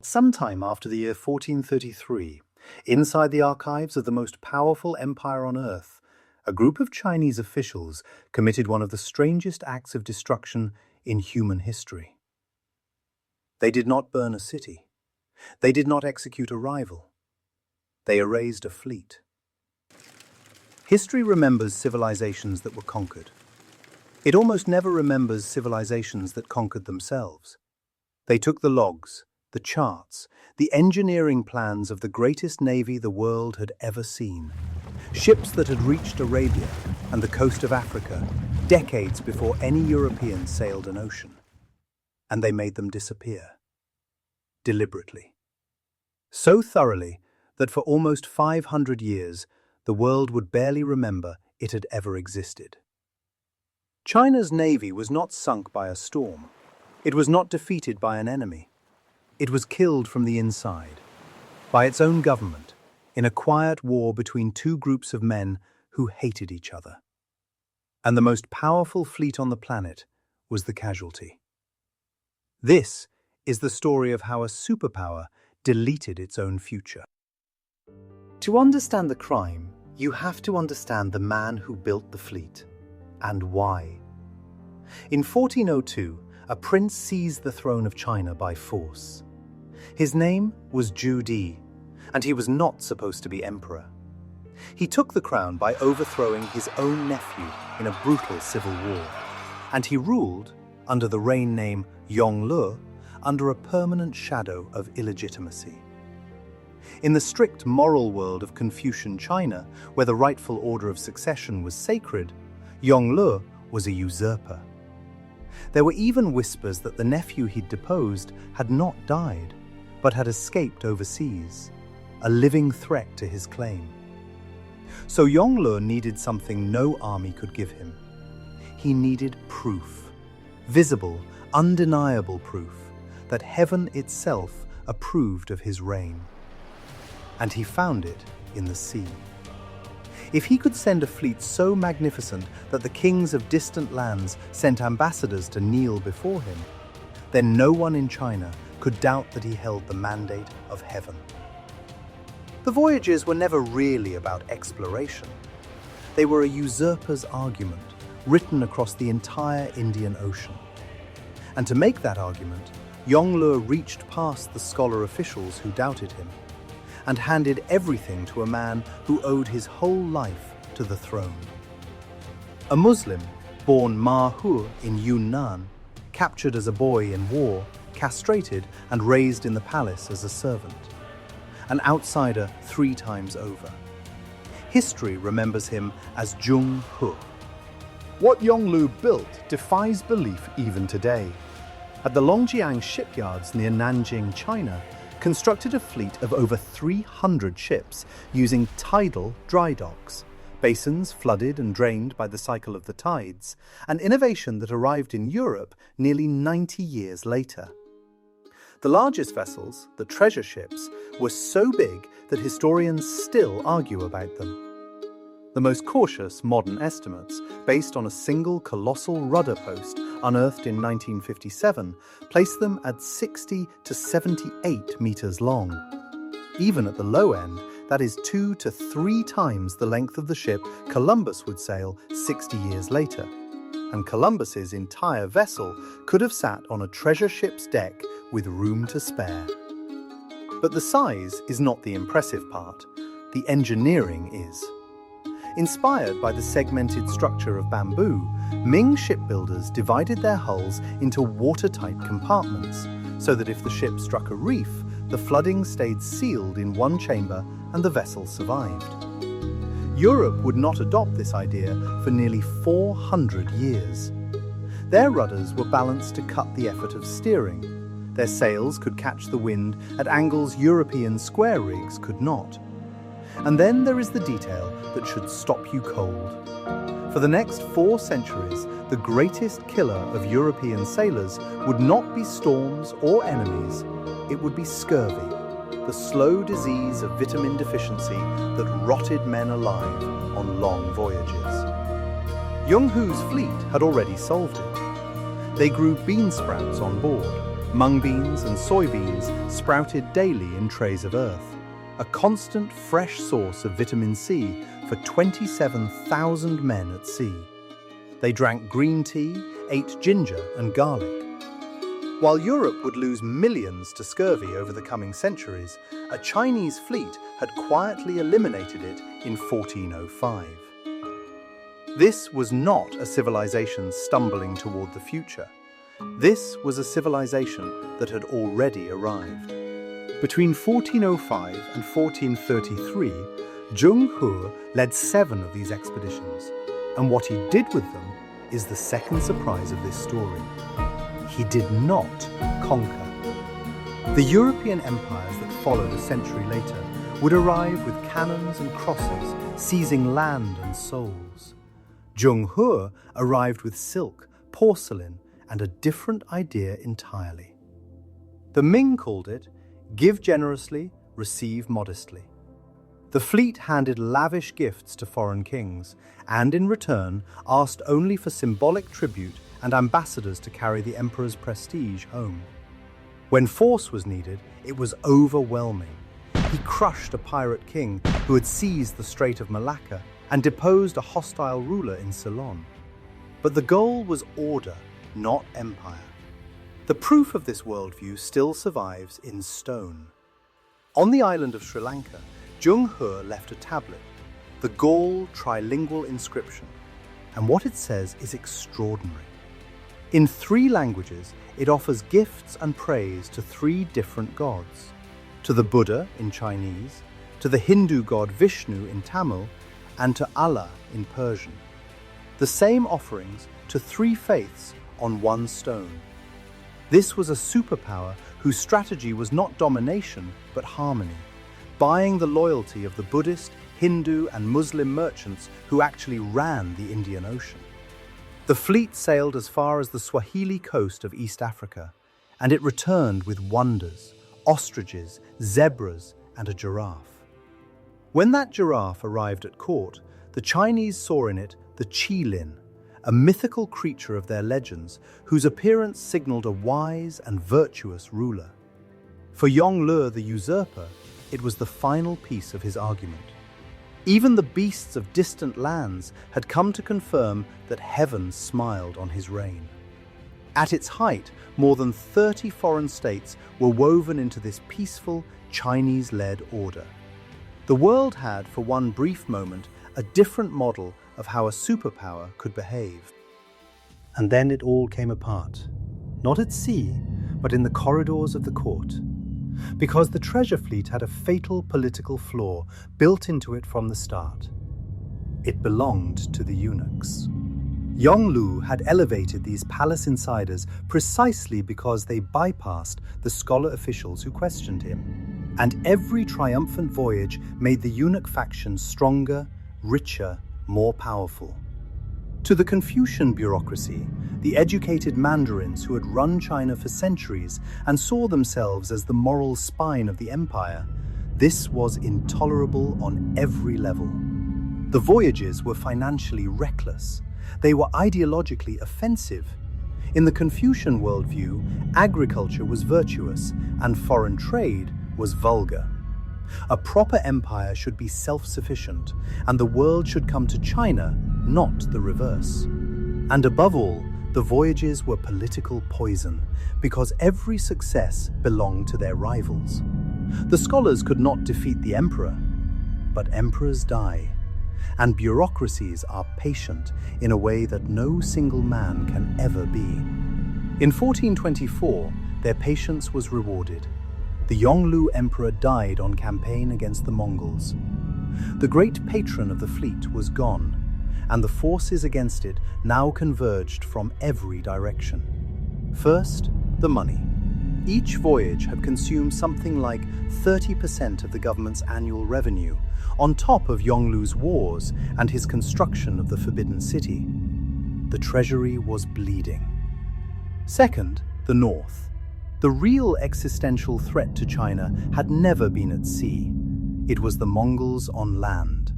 Sometime after the year 1433, inside the archives of the most powerful empire on earth, a group of Chinese officials committed one of the strangest acts of destruction in human history. They did not burn a city. They did not execute a rival. They erased a fleet. History remembers civilizations that were conquered. It almost never remembers civilizations that conquered themselves. They took the logs, the charts, the engineering plans of the greatest navy the world had ever seen. Ships that had reached Arabia and the coast of Africa decades before any European sailed an ocean. And they made them disappear. Deliberately. So thoroughly that for almost 500 years, the world would barely remember it had ever existed. China's navy was not sunk by a storm. It was not defeated by an enemy. It was killed from the inside, by its own government, in a quiet war between two groups of men who hated each other. And the most powerful fleet on the planet was the casualty. This is the story of how a superpower deleted its own future. To understand the crime, you have to understand the man who built the fleet, and why. In 1402, a prince seized the throne of China by force. His name was Zhu Di, and he was not supposed to be emperor. He took the crown by overthrowing his own nephew in a brutal civil war, and he ruled, under the reign name Yongle, under a permanent shadow of illegitimacy. In the strict moral world of Confucian China, where the rightful order of succession was sacred, Yongle was a usurper. There were even whispers that the nephew he'd deposed had not died, but had escaped overseas, a living threat to his claim. So Yongle needed something no army could give him. He needed proof, visible, undeniable proof, that heaven itself approved of his reign. And he found it in the sea. If he could send a fleet so magnificent that the kings of distant lands sent ambassadors to kneel before him, then no one in China could doubt that he held the mandate of heaven. The voyages were never really about exploration. They were a usurper's argument, written across the entire Indian Ocean. And to make that argument, Yongle reached past the scholar officials who doubted him, and handed everything to a man who owed his whole life to the throne. A Muslim, born Ma Hu in Yunnan, captured as a boy in war, castrated and raised in the palace as a servant. An outsider 3 times over. History remembers him as Zheng He. What Yongle built defies belief even today. At the Longjiang shipyards near Nanjing, China, constructed a fleet of over 300 ships using tidal dry docks, basins flooded and drained by the cycle of the tides, an innovation that arrived in Europe nearly 90 years later. The largest vessels, the treasure ships, were so big that historians still argue about them. The most cautious modern estimates, based on a single colossal rudder post unearthed in 1957, place them at 60 to 78 meters long. Even at the low end, that is 2 to 3 times the length of the ship Columbus would sail 60 years later. And Columbus's entire vessel could have sat on a treasure ship's deck with room to spare. But the size is not the impressive part. The engineering is. Inspired by the segmented structure of bamboo, Ming shipbuilders divided their hulls into watertight compartments, so that if the ship struck a reef, the flooding stayed sealed in one chamber and the vessel survived. Europe would not adopt this idea for nearly 400 years. Their rudders were balanced to cut the effort of steering. Their sails could catch the wind at angles European square rigs could not. And then there is the detail that should stop you cold. For the next 4 centuries, the greatest killer of European sailors would not be storms or enemies, it would be scurvy, the slow disease of vitamin deficiency that rotted men alive on long voyages. Yongle Hu's fleet had already solved it. They grew bean sprouts on board, Mung beans and soybeans sprouted daily in trays of earth, a constant fresh source of vitamin C for 27,000 men at sea. They drank green tea, ate ginger and garlic. While Europe would lose millions to scurvy over the coming centuries, a Chinese fleet had quietly eliminated it in 1405. This was not a civilization stumbling toward the future. This was a civilization that had already arrived. Between 1405 and 1433, Zheng He led 7 of these expeditions, and what he did with them is the second surprise of this story. He did not conquer. The European empires that followed a century later would arrive with cannons and crosses, seizing land and souls. Zheng He arrived with silk, porcelain, and a different idea entirely. The Ming called it, "Give generously, receive modestly." The fleet handed lavish gifts to foreign kings, and in return asked only for symbolic tribute and ambassadors to carry the emperor's prestige home. When force was needed, it was overwhelming. He crushed a pirate king who had seized the Strait of Malacca and deposed a hostile ruler in Ceylon. But the goal was order, not empire. The proof of this worldview still survives in stone. On the island of Sri Lanka, Zheng He left a tablet, the Gaul trilingual inscription, and what it says is extraordinary. In 3 languages, it offers gifts and praise to 3 different gods: to the Buddha in Chinese, to the Hindu god Vishnu in Tamil, and to Allah in Persian. The same offerings to 3 faiths on 1 stone. This was a superpower whose strategy was not domination but harmony, buying the loyalty of the Buddhist, Hindu, and Muslim merchants who actually ran the Indian Ocean. The fleet sailed as far as the Swahili coast of East Africa, and it returned with wonders, ostriches, zebras, and a giraffe. When that giraffe arrived at court, the Chinese saw in it the qilin, a mythical creature of their legends whose appearance signaled a wise and virtuous ruler. For Yongle the Usurper, it was the final piece of his argument. Even the beasts of distant lands had come to confirm that heaven smiled on his reign. At its height, more than 30 foreign states were woven into this peaceful, Chinese-led order. The world had, for one brief moment, a different model of how a superpower could behave. And then it all came apart, not at sea, but in the corridors of the court. Because the treasure fleet had a fatal political flaw built into it from the start. It belonged to the eunuchs. Yongle had elevated these palace insiders precisely because they bypassed the scholar officials who questioned him. And every triumphant voyage made the eunuch faction stronger, richer, more powerful. To the Confucian bureaucracy, the educated mandarins who had run China for centuries and saw themselves as the moral spine of the empire, this was intolerable on every level. The voyages were financially reckless. They were ideologically offensive. In the Confucian worldview, agriculture was virtuous and foreign trade was vulgar. A proper empire should be self-sufficient, and the world should come to China, not the reverse. And above all, the voyages were political poison, because every success belonged to their rivals. The scholars could not defeat the emperor, but emperors die, and bureaucracies are patient in a way that no single man can ever be. In 1424, their patience was rewarded. The Yongle Emperor died on campaign against the Mongols. The great patron of the fleet was gone, and the forces against it now converged from every direction. First, the money. Each voyage had consumed something like 30% of the government's annual revenue, on top of Yonglu's wars and his construction of the Forbidden City. The treasury was bleeding. Second, the north. The real existential threat to China had never been at sea. It was the Mongols on land.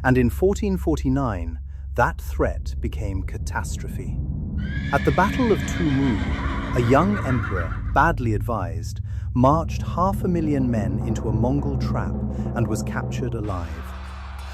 And in 1449, that threat became catastrophe. At the Battle of Tumu, a young emperor, badly advised, marched 500,000 men into a Mongol trap and was captured alive.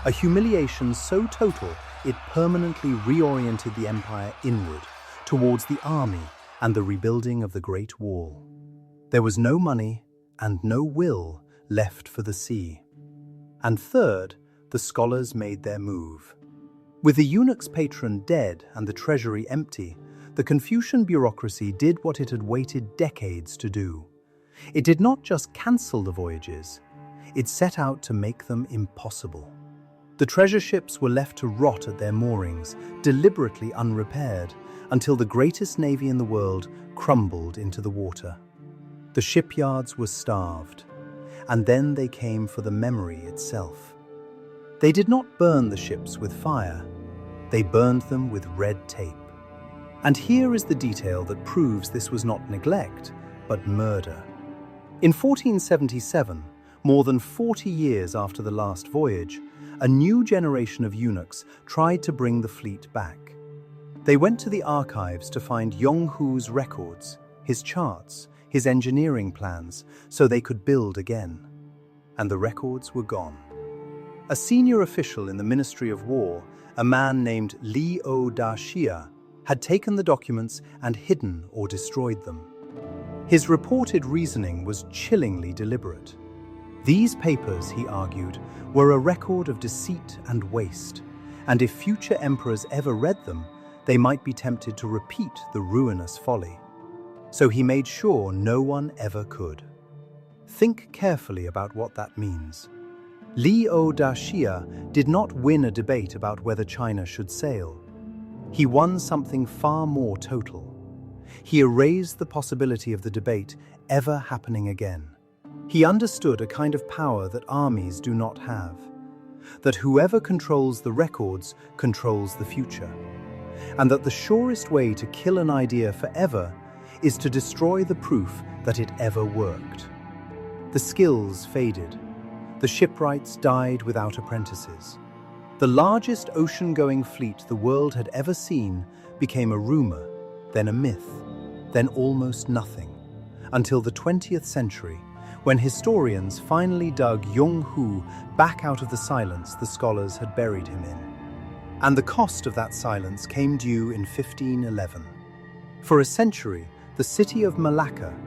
A humiliation so total it permanently reoriented the empire inward, towards the army and the rebuilding of the Great Wall. There was no money and no will left for the sea. And third, the scholars made their move. With the eunuch's patron dead and the treasury empty, the Confucian bureaucracy did what it had waited decades to do. It did not just cancel the voyages, it set out to make them impossible. The treasure ships were left to rot at their moorings, deliberately unrepaired, until the greatest navy in the world crumbled into the water. The shipyards were starved, and then they came for the memory itself. They did not burn the ships with fire, they burned them with red tape. And here is the detail that proves this was not neglect, but murder. In 1477, more than 40 years after the last voyage, a new generation of eunuchs tried to bring the fleet back. They went to the archives to find Yong-Hu's records, his charts, his engineering plans, so they could build again. And the records were gone. A senior official in the Ministry of War, a man named Liu Da-Xia, had taken the documents and hidden or destroyed them. His reported reasoning was chillingly deliberate. These papers, he argued, were a record of deceit and waste, and if future emperors ever read them, they might be tempted to repeat the ruinous folly. So he made sure no one ever could. Think carefully about what that means. Liu Da-Xia did not win a debate about whether China should sail. He won something far more total. He erased the possibility of the debate ever happening again. He understood a kind of power that armies do not have, that whoever controls the records controls the future, and that the surest way to kill an idea forever is to destroy the proof that it ever worked. The skills faded. The shipwrights died without apprentices. The largest ocean-going fleet the world had ever seen became a rumor, then a myth, then almost nothing, until the 20th century, when historians finally dug Yong-Hu back out of the silence the scholars had buried him in. And the cost of that silence came due in 1511. For a century, the city of Malacca,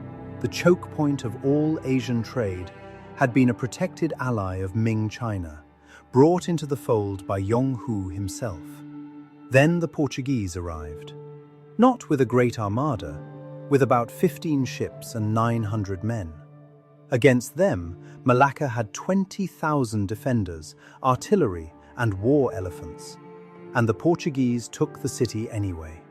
the choke point of all Asian trade, had been a protected ally of Ming China, brought into the fold by Yong-Hu himself. Then the Portuguese arrived, not with a great armada, with about 15 ships and 900 men. Against them, Malacca had 20,000 defenders, artillery, and war elephants, and the Portuguese took the city anyway.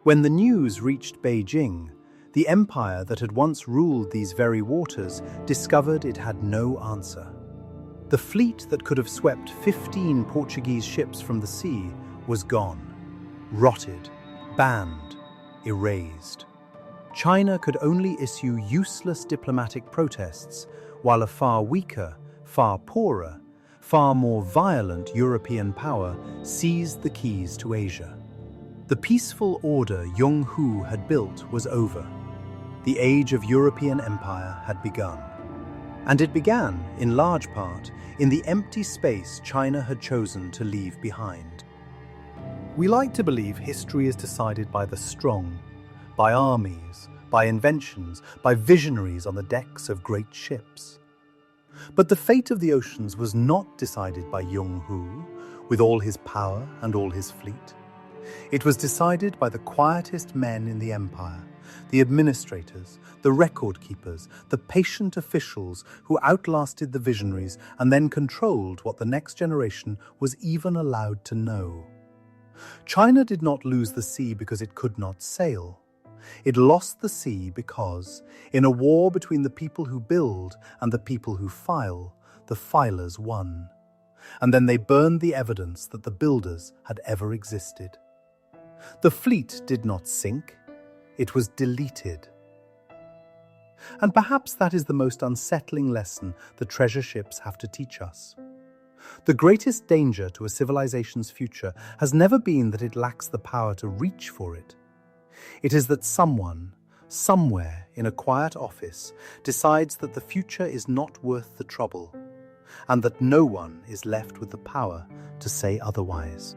When the news reached Beijing, the empire that had once ruled these very waters discovered it had no answer. The fleet that could have swept 15 Portuguese ships from the sea was gone, rotted, banned, erased. China could only issue useless diplomatic protests, while a far weaker, far poorer, far more violent European power seized the keys to Asia. The peaceful order Yong-Hu had built was over. The age of European empire had begun. And it began, in large part, in the empty space China had chosen to leave behind. We like to believe history is decided by the strong, by armies, by inventions, by visionaries on the decks of great ships. But the fate of the oceans was not decided by Yong-Hu, with all his power and all his fleet. It was decided by the quietest men in the empire, the administrators, the record keepers, the patient officials who outlasted the visionaries and then controlled what the next generation was even allowed to know. China did not lose the sea because it could not sail. It lost the sea because, in a war between the people who build and the people who file, the filers won. And then they burned the evidence that the builders had ever existed. The fleet did not sink, it was deleted. And perhaps that is the most unsettling lesson the treasure ships have to teach us. The greatest danger to a civilization's future has never been that it lacks the power to reach for it. It is that someone somewhere in a quiet office, decides that the future is not worth the trouble, and that no one is left with the power to say otherwise.